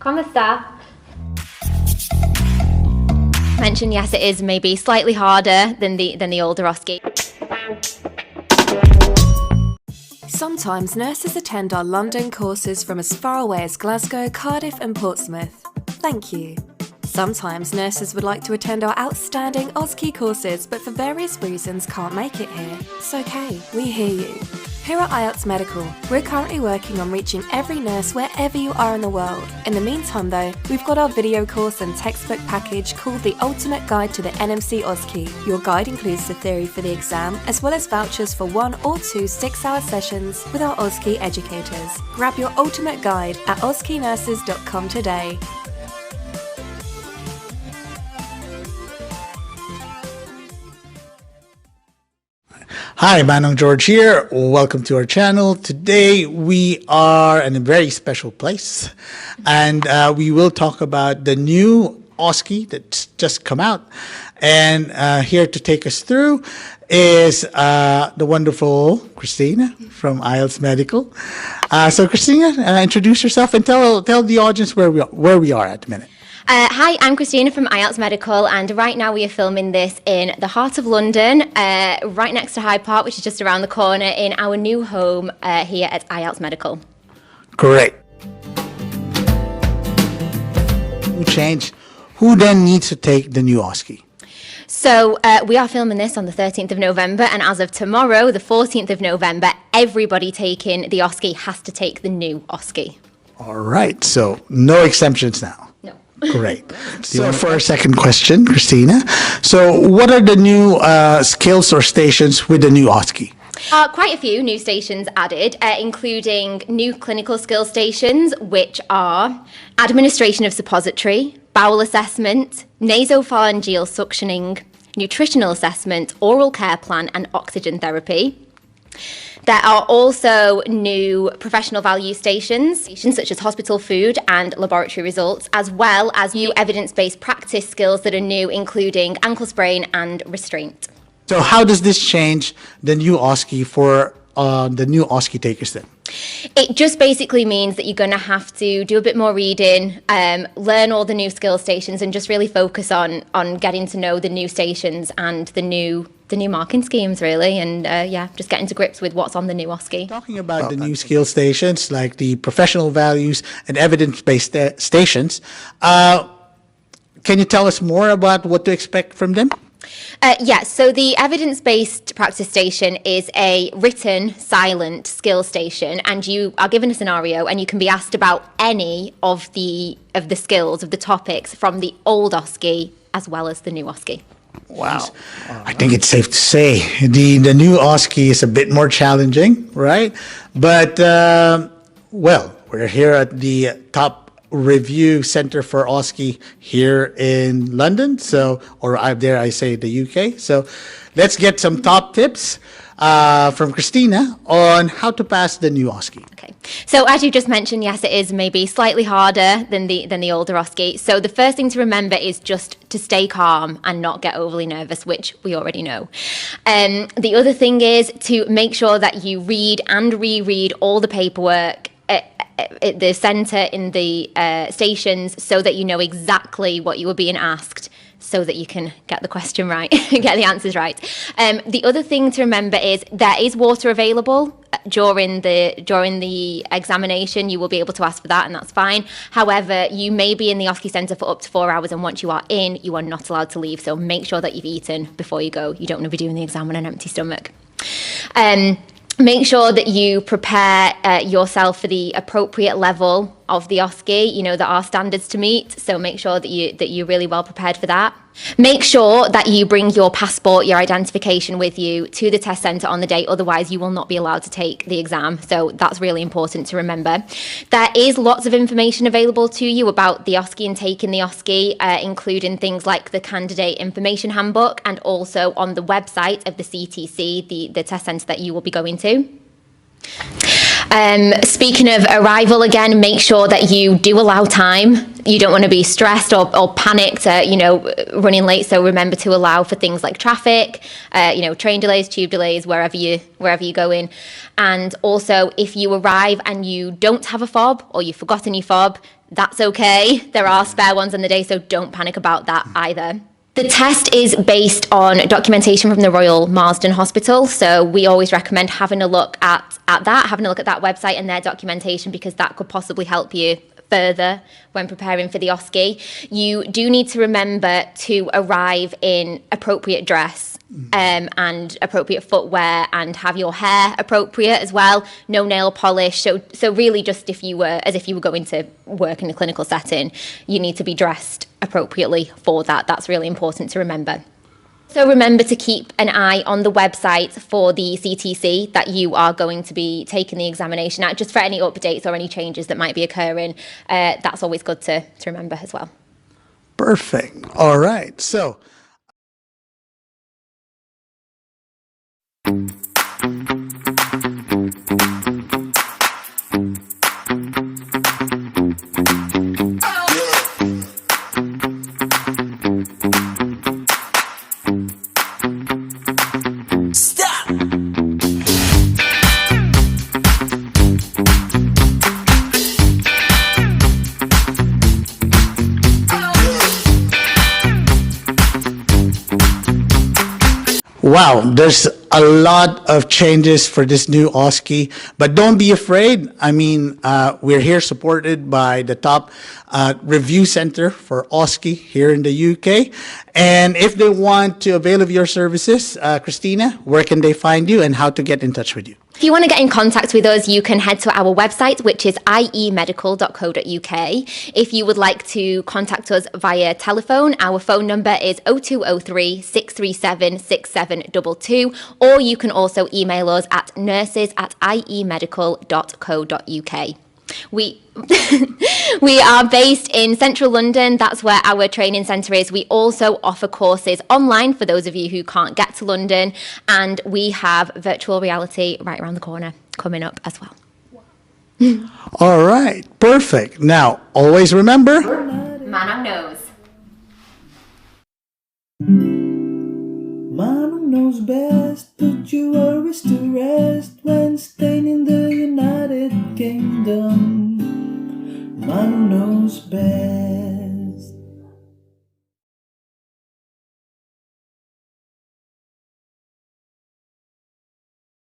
Come sta? Mention yes, it is maybe slightly harder than the older OSCE. Sometimes nurses attend our London courses from as far away as Glasgow, Cardiff and Portsmouth. Thank you. Sometimes nurses would like to attend our outstanding OSCE courses, but for various reasons can't make it here. It's okay, we hear you. Here at IELTS Medical, we're currently working on reaching every nurse wherever you are in the world. In the meantime though, we've got our video course and textbook package called The Ultimate Guide to the NMC OSCE. Your guide includes the theory for the exam, as well as vouchers for 1 or 2 6-hour sessions with our OSCE educators. Grab your ultimate guide at oscenurses.com today. Hi, Manong George here. Welcome to our channel. Today we are in a very special place, and we will talk about the new OSCE that's just come out. And here to take us through is the wonderful Christina from IELTS Medical. So Christina, introduce yourself and tell the audience where we are at the minute. Hi, I'm Christina from IELTS Medical, and right now we are filming this in the heart of London, right next to Hyde Park, which is just around the corner, in our new home here at IELTS Medical. Great. Change. Who then needs to take the new OSCE? So we are filming this on the 13th of November, and as of tomorrow, the 14th of November, everybody taking the OSCE has to take the new OSCE. All right, so no exemptions now. No. Great. So for our second question, Christina, so what are the new skills or stations with the new OSCE? Quite a few new stations added, including new clinical skill stations, which are administration of suppository, bowel assessment, nasopharyngeal suctioning, nutritional assessment, oral care plan, and oxygen therapy. There are also new professional value stations such as hospital food and laboratory results, as well as new evidence-based practice skills that are new, including ankle sprain and restraint. So how does this change the new OSCE for the new OSCE takers then? It just basically means that you're going to have to do a bit more reading, learn all the new skill stations, and just really focus on getting to know the new stations and the new marking schemes, really, and just getting to grips with what's on the new OSCE. Talking about the new skill stations, like the professional values and evidence-based stations, can you tell us more about what to expect from them? Yes, so the evidence-based practice station is a written, silent skill station, and you are given a scenario and you can be asked about any of the skills, of the topics from the old OSCE as well as the new OSCE. Wow. I think it's safe to say the new OSCE is a bit more challenging, right? But, well, we're here at the top review center for OSCE here in London, or I say the UK. So let's get some top tips from Christina on how to pass the new OSCE. Okay, so as you just mentioned, yes, it is maybe slightly harder than the older OSCE. So the first thing to remember is just to stay calm and not get overly nervous, which we already know. The other thing is to make sure that you read and reread all the paperwork at the centre in the stations, so that you know exactly what you were being asked, so that you can get the question right, get the answers right. The other thing to remember is there is water available during the examination. You will be able to ask for that, and that's fine. However, you may be in the OSCE centre for up to 4 hours, and once you are in, you are not allowed to leave. So make sure that you've eaten before you go. You don't want to be doing the exam on an empty stomach. Make sure that you prepare yourself for the appropriate level of the OSCE. You know, there are standards to meet, so make sure that you're really well prepared for that. Make sure that you bring your passport, your identification with you to the test centre on the day, otherwise you will not be allowed to take the exam. So that's really important to remember. There is lots of information available to you about the OSCE and taking the OSCE, including things like the Candidate Information Handbook, and also on the website of the CTC, the test centre that you will be going to. Speaking of arrival, again, make sure that you do allow time. You don't want to be stressed or panicked, running late. So remember to allow for things like traffic, train delays, tube delays, wherever you go in. And also, if you arrive and you don't have a fob or you've forgotten your fob, that's okay. There are spare ones on the day, so don't panic about that either. The test is based on documentation from the Royal Marsden Hospital, so we always recommend having a look at that website and their documentation, because that could possibly help you further when preparing for the OSCE. You do need to remember to arrive in appropriate dress and appropriate footwear, and have your hair appropriate as well. No nail polish. So really, just if you were going to work in a clinical setting, you need to be dressed appropriately for that. That's really important to remember. So remember to keep an eye on the website for the CTC that you are going to be taking the examination at, just for any updates or any changes that might be occurring. That's always good to remember as well. Perfect. All right. So wow, there's a lot of changes for this new OSCE, but don't be afraid. I mean, we're here supported by the top review center for OSCE here in the UK. And if they want to avail of your services, Christina, where can they find you and how to get in touch with you? If you want to get in contact with us, you can head to our website, which is iemedical.co.uk. If you would like to contact us via telephone, our phone number is 0203 637 6722, or you can also email us at nurses@iemedical.co.uk. We are based in central London. That's where our training centre is. We also offer courses online for those of you who can't get to London, and we have virtual reality right around the corner coming up as well. All right, perfect. Now, always remember, Manong knows. Manong knows best, put your worries to rest when staying in the United Kingdom. Manong knows best.